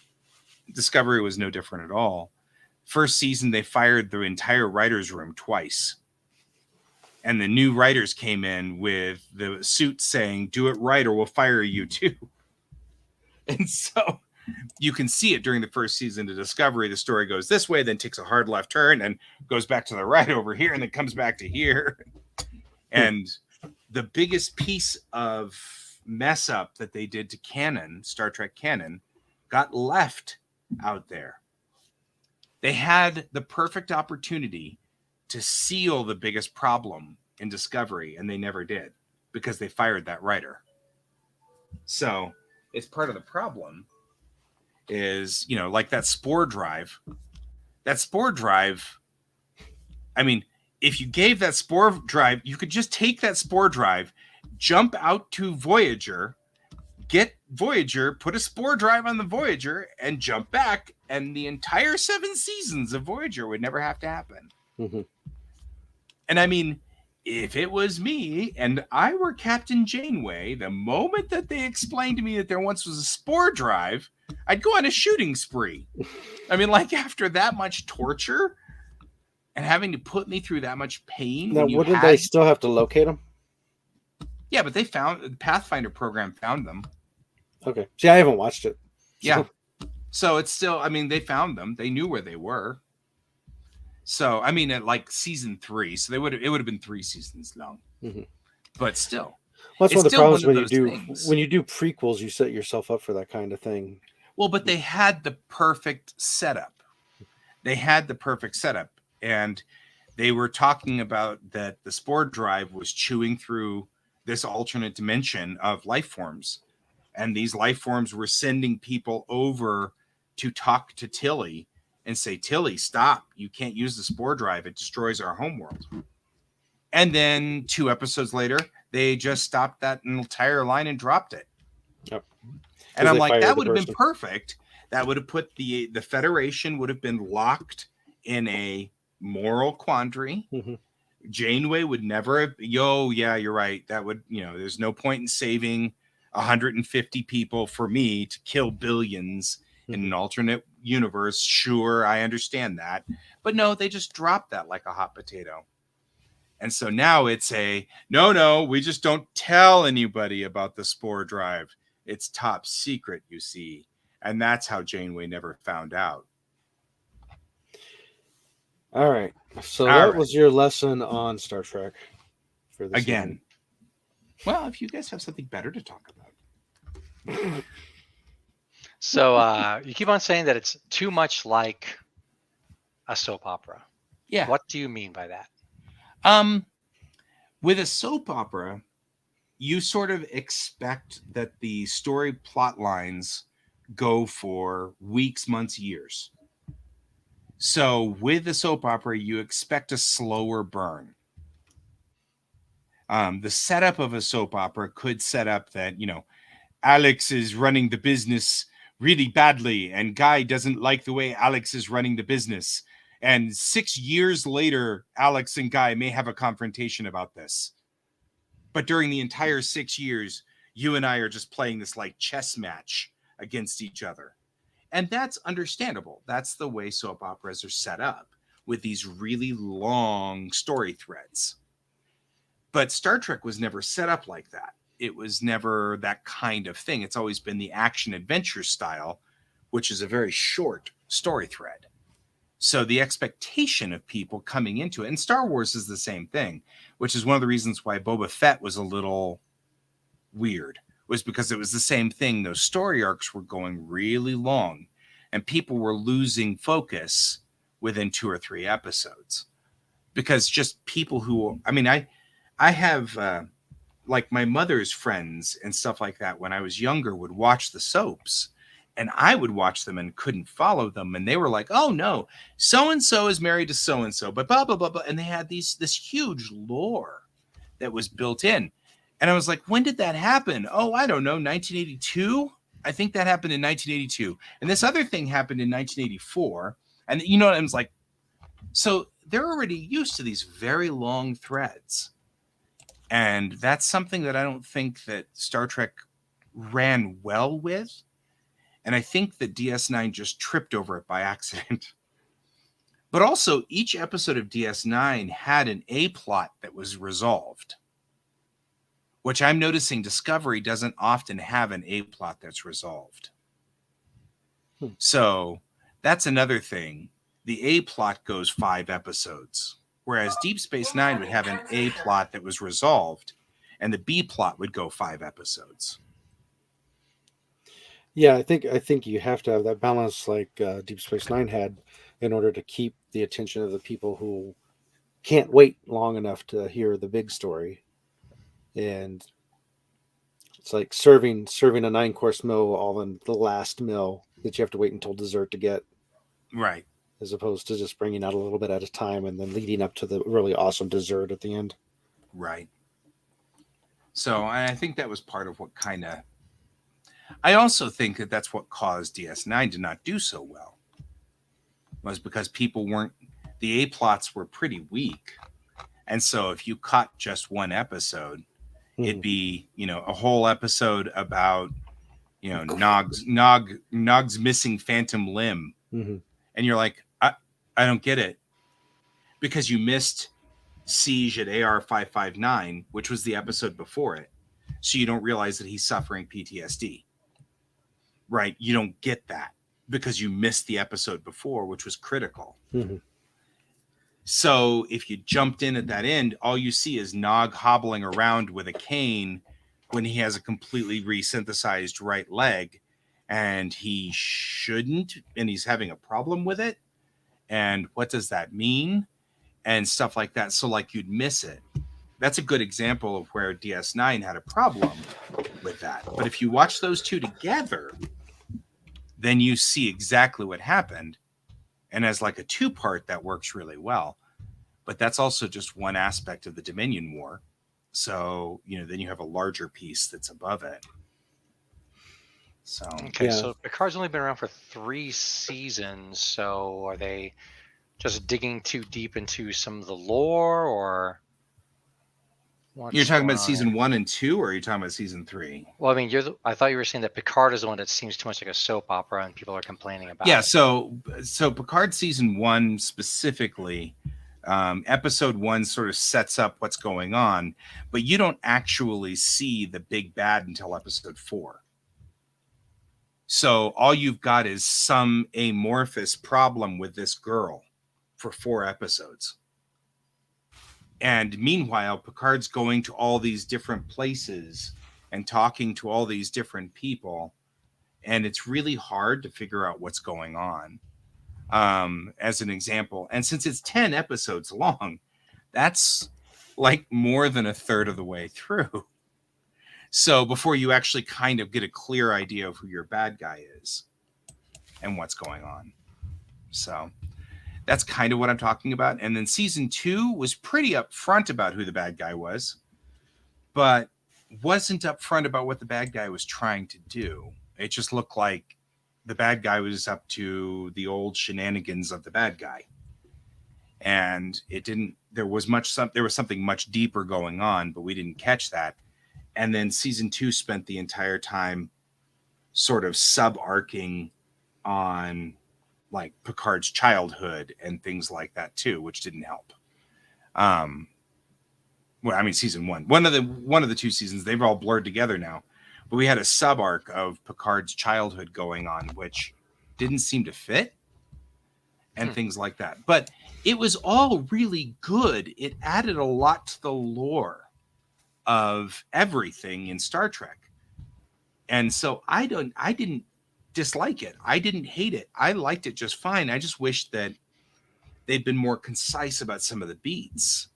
Discovery was no different at all. First season, they fired the entire writer's room twice. And the new writers came in with the suit saying, do it right or we'll fire you too. And so you can see it during the first season of Discovery. The story goes this way, then takes a hard left turn and goes back to the right over here and then comes back to here. And the biggest piece of mess up that they did to canon, Star Trek canon, got left out there. They had the perfect opportunity to seal the biggest problem in Discovery, and they never did because they fired that writer. So it's part of the problem is, you know, like that spore drive. That spore drive, I mean, if you gave that spore drive, you could just take that spore drive, jump out to Voyager, get Voyager, put a spore drive on the Voyager, and jump back, and the entire 7 seasons of Voyager would never have to happen. Mm-hmm. And I mean, if it was me and I were Captain Janeway, the moment that they explained to me that there once was a spore drive, I'd go on a shooting spree. I mean, like after that much torture and having to put me through that much pain. Now, wouldn't they still have to locate them? Yeah, but they found the Pathfinder program found them. Okay. See, I haven't watched it. Yeah. So it's still, I mean, they found them. They knew where they were. So, I mean, at like season 3, so it would have been 3 seasons long. Mm-hmm. But still. Well, that's It's one of the still problems one of those things. when you do prequels, you set yourself up for that kind of thing. Well, but they had the perfect setup. And they were talking about that the spore drive was chewing through this alternate dimension of life forms. And these life forms were sending people over to talk to Tilly and say, Tilly, stop. You can't use the spore drive. It destroys our homeworld. And then 2 episodes later, they just stopped that entire line and dropped it. Yep. And I'm like, that would have been person. perfect. That would have put the Federation would have been locked in a moral quandary. Mm-hmm. Janeway would never have, yeah, you're right. That would, there's no point in saving 150 people for me to kill billions in an alternate universe. Sure, I understand that. But no, they just dropped that like a hot potato. And so now it's no, we just don't tell anybody about the spore drive. It's top secret, you see. And that's how Janeway never found out. All right. So that was your lesson on Star Trek for this again. evening. Well, if you guys have something better to talk about. So you keep on saying that it's too much like a soap opera. Yeah. What do you mean by that? With a soap opera, you sort of expect that the story plot lines go for weeks, months, years. So with a soap opera, you expect a slower burn. The setup of a soap opera could set up that, Alex is running the business really badly, and Guy doesn't like the way Alex is running the business. And 6 years later, Alex and Guy may have a confrontation about this. But during the entire 6 years, you and I are just playing this like chess match against each other. And that's understandable. That's the way soap operas are set up, with these really long story threads. But Star Trek was never set up like that. It was never that kind of thing. It's always been the action adventure style, which is a very short story thread. So the expectation of people coming into it, and Star Wars is the same thing, which is one of the reasons why Boba Fett was a little weird, was because it was the same thing. Those story arcs were going really long, and people were losing focus within 2 or 3 episodes. Because just people who, I have, like my mother's friends and stuff like that, when I was younger, would watch the soaps. And I would watch them and couldn't follow them. And they were like, oh, no, so-and-so is married to so-and-so, but blah, blah, blah, blah. And they had this huge lore that was built in. And I was like, when did that happen? Oh, I don't know, 1982? I think that happened in 1982. And this other thing happened in 1984. And I was like, so they're already used to these very long threads. And that's something that I don't think that Star Trek ran well with. And I think that DS9 just tripped over it by accident. But also, each episode of DS9 had an A-plot that was resolved, which I'm noticing Discovery doesn't often have an A-plot that's resolved. So that's another thing. The A-plot goes 5 episodes, whereas Deep Space Nine would have an A-plot that was resolved, and the B-plot would go 5 episodes. Yeah, I think you have to have that balance like Deep Space Nine had in order to keep the attention of the people who can't wait long enough to hear the big story. And it's like serving a 9-course meal all in the last meal that you have to wait until dessert to get. Right. As opposed to just bringing out a little bit at a time and then leading up to the really awesome dessert at the end. Right. So I think that was part of what kind of... I also think that that's what caused DS9 to not do so well. Was because people weren't... The A-plots were pretty weak. And so if you caught just one episode, it'd be, a whole episode about, Nog's missing phantom limb. Mm-hmm. And you're like, I don't get it. Because you missed Siege at AR 559, which was the episode before it. So you don't realize that he's suffering PTSD. Right? You don't get that because you missed the episode before, which was critical. Mm-hmm. So if you jumped in at that end, all you see is Nog hobbling around with a cane when he has a completely resynthesized right leg and he shouldn't, and he's having a problem with it. And what does that mean? And stuff like that. So like you'd miss it. That's a good example of where DS9 had a problem with that. But if you watch those two together, then you see exactly what happened. And as like a two-part, that works really well. But that's also just one aspect of the Dominion War. So, then you have a larger piece that's above it. So Okay, Yeah. so Picard's only been around for 3 seasons. So are they just digging too deep into some of the lore, or what's you're talking going about on season here? 1 and 2, or are you talking about season 3? Well, I mean, I thought you were saying that Picard is the one that seems too much like a soap opera, and people are complaining about Yeah, it. so Picard season 1 specifically, episode 1 sort of sets up what's going on, but you don't actually see the big bad until episode 4. So all you've got is some amorphous problem with this girl for 4 episodes. And meanwhile, Picard's going to all these different places and talking to all these different people, and it's really hard to figure out what's going on. As an example, and since it's 10 episodes long, that's like more than a third of the way through. So before you actually kind of get a clear idea of who your bad guy is and what's going on. So that's kind of what I'm talking about. And then season 2 was pretty upfront about who the bad guy was, but wasn't upfront about what the bad guy was trying to do. It just looked like the bad guy was up to the old shenanigans of the bad guy. And there was something much deeper going on, but we didn't catch that. And then season 2 spent the entire time sort of sub-arcing on like Picard's childhood and things like that too, which didn't help. Season 1, one of the 2 seasons, they've all blurred together now, but we had a sub-arc of Picard's childhood going on, which didn't seem to fit and things like that. But it was all really good. It added a lot to the lore of everything in Star Trek. And so I didn't dislike it. I didn't hate it. I liked it just fine. I just wish that they'd been more concise about some of the beats.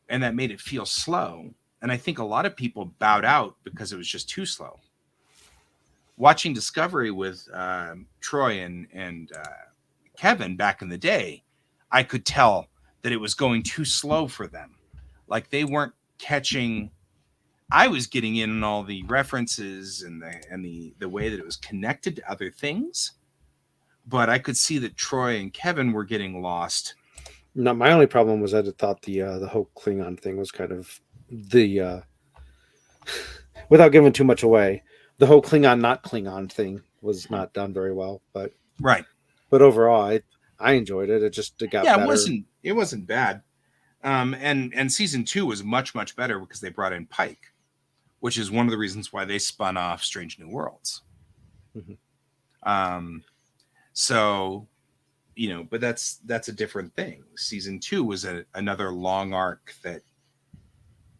And that made it feel slow. And I think a lot of people bowed out because it was just too slow. Watching Discovery with Troy and Kevin back in the day, I could tell that it was going too slow for them. Like they weren't catching. I was getting in on all the references and the way that it was connected to other things, but I could see that Troy and Kevin were getting lost. No, my only problem was I thought the whole Klingon thing was kind of the without giving too much away, the whole Klingon not Klingon thing was not done very well. But Right. But overall, I enjoyed it. It got better. It wasn't bad. And season 2 was much, much better because they brought in Pike, which is one of the reasons why they spun off Strange New Worlds. Mm-hmm. So, but that's a different thing. Season 2 was another long arc that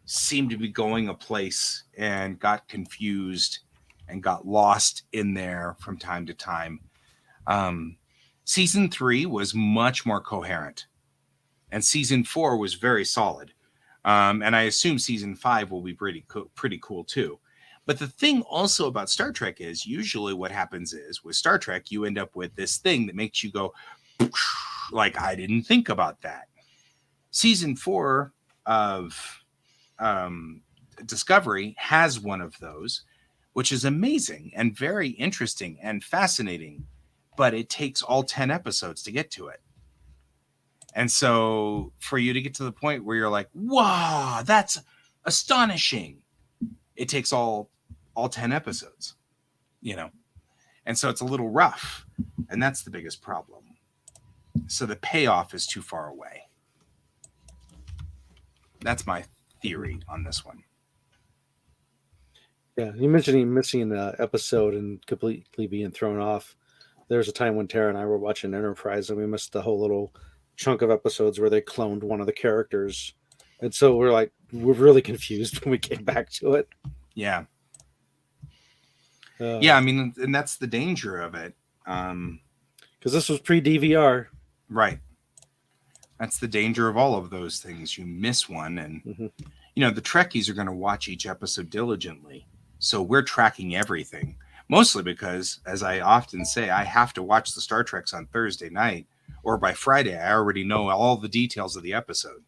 seemed to be going a place and got confused and got lost in there from time to time. Season 3 was much more coherent, and season 4 was very solid. And I assume season 5 will be pretty cool too. But the thing also about Star Trek is usually what happens is with Star Trek, you end up with this thing that makes you go, like, I didn't think about that. Season 4 of Discovery has one of those, which is amazing and very interesting and fascinating, but it takes all 10 episodes to get to it. And so for you to get to the point where you're like, wow, that's astonishing, it takes all 10 episodes, and so it's a little rough, and that's the biggest problem. So the payoff is too far away. That's my theory on this one. Yeah, you mentioned missing an episode and completely being thrown off. There was a time when Tara and I were watching Enterprise, and we missed the whole little chunk of episodes where they cloned one of the characters. And so we're like, we're really confused when we came back to it. Yeah. Yeah, Yeah, I mean, and that's the danger of it. because this was pre-DVR. Right. That's the danger of all of those things. You miss one, and the Trekkies are going to watch each episode diligently. So we're tracking everything, mostly because, as I often say, I have to watch the Star Treks on Thursday night, or by Friday, I already know all the details of the episode,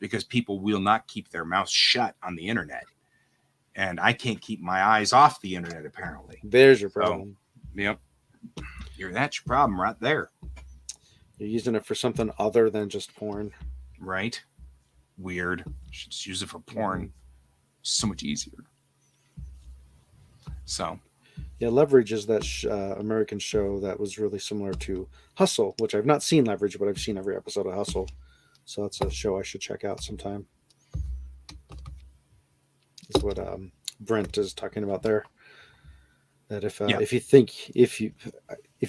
because people will not keep their mouths shut on the internet. And I can't keep my eyes off the internet, apparently. There's your problem. Yep. That's your problem right there. You're using it for something other than just porn. Right? Weird. Should just use it for porn. So much easier. So. Yeah, Leverage is that American show that was really similar to Hustle, which I've not seen Leverage, but I've seen every episode of Hustle. So that's a show I should check out sometime. Is what Brent is talking about there. That if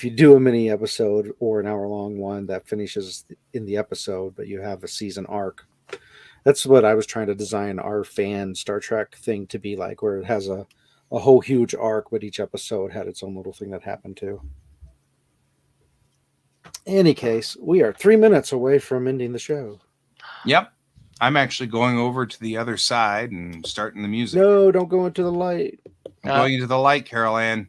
you do a mini episode or an hour-long one that finishes in the episode, but you have a season arc, that's what I was trying to design our fan Star Trek thing to be like, where it has a whole huge arc, but each episode had its own little thing that happened too. Any case, we are 3 minutes away from ending the show. Yep. I'm actually going over to the other side and starting the music. No, don't go into the light. I'm going into the light, Carol Ann.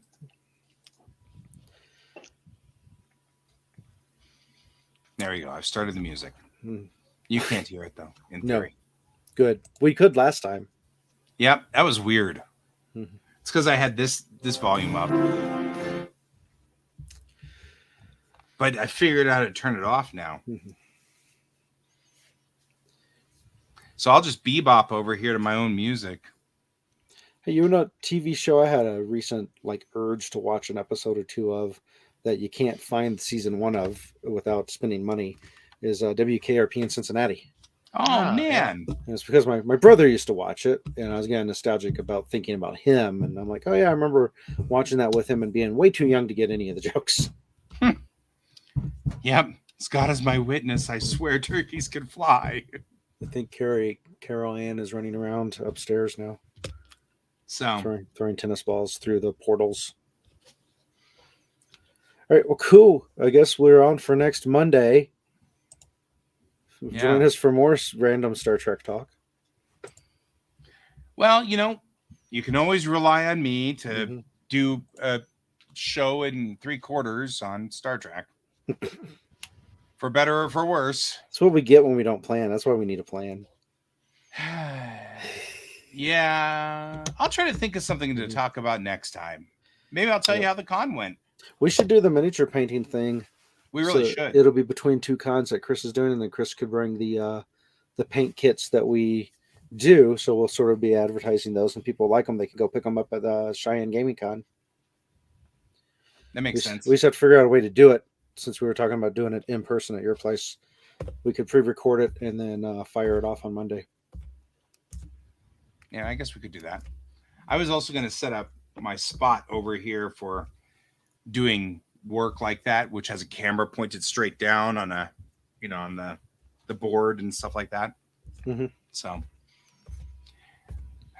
There you go. I've started the music. You can't hear it, though, in theory. Good. We could last time. Yep. That was weird. It's because I had this volume up. But I figured out how to turn it off now. So I'll just bebop over here to my own music. Hey, you know, TV show I had a recent urge to watch an episode or two of that you can't find season 1 of without spending money is WKRP in Cincinnati. Oh, man. And it's because my brother used to watch it, and I was getting nostalgic about thinking about him. And I'm like, oh, yeah, I remember watching that with him and being way too young to get any of the jokes. Yep. Scott is my witness. I swear turkeys can fly. I think Carol Ann is running around upstairs now. So throwing tennis balls through the portals. All right, well, cool. I guess we're on for next Monday. Join us for more random Star Trek talk. Well, you can always rely on me to do a show in 3/4 on Star Trek. For better or for worse. That's what we get when we don't plan. That's why we need a plan. Yeah. I'll try to think of something to talk about next time. Maybe I'll tell you how the con went. We should do the miniature painting thing. We really should. It'll be between 2 cons that Chris is doing, and then Chris could bring the paint kits that we do. So we'll sort of be advertising those, and people like them. They can go pick them up at the Cheyenne Gaming Con. That makes sense. We just have to figure out a way to do it. Since we were talking about doing it in person at your place, we could pre-record it and then fire it off on Monday. Yeah, I guess we could do that. I was also going to set up my spot over here for doing work like that, which has a camera pointed straight down on on the board and stuff like that. So,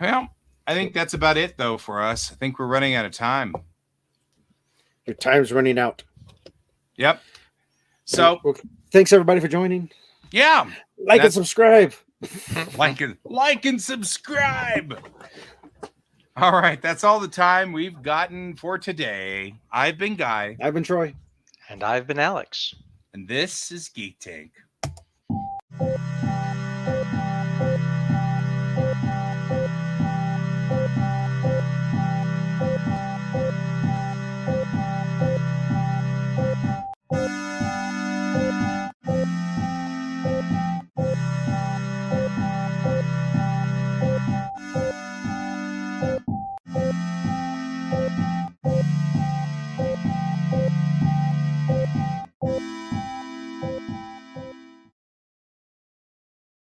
well, I think that's about it though for us. I think we're running out of time. Your time's running out. Yep. So, thanks everybody for joining. Yeah. Like and subscribe. like and subscribe. All right. That's all the time we've gotten for today. I've been Guy. I've been Troy. And I've been Alex. And this is Geek Tank.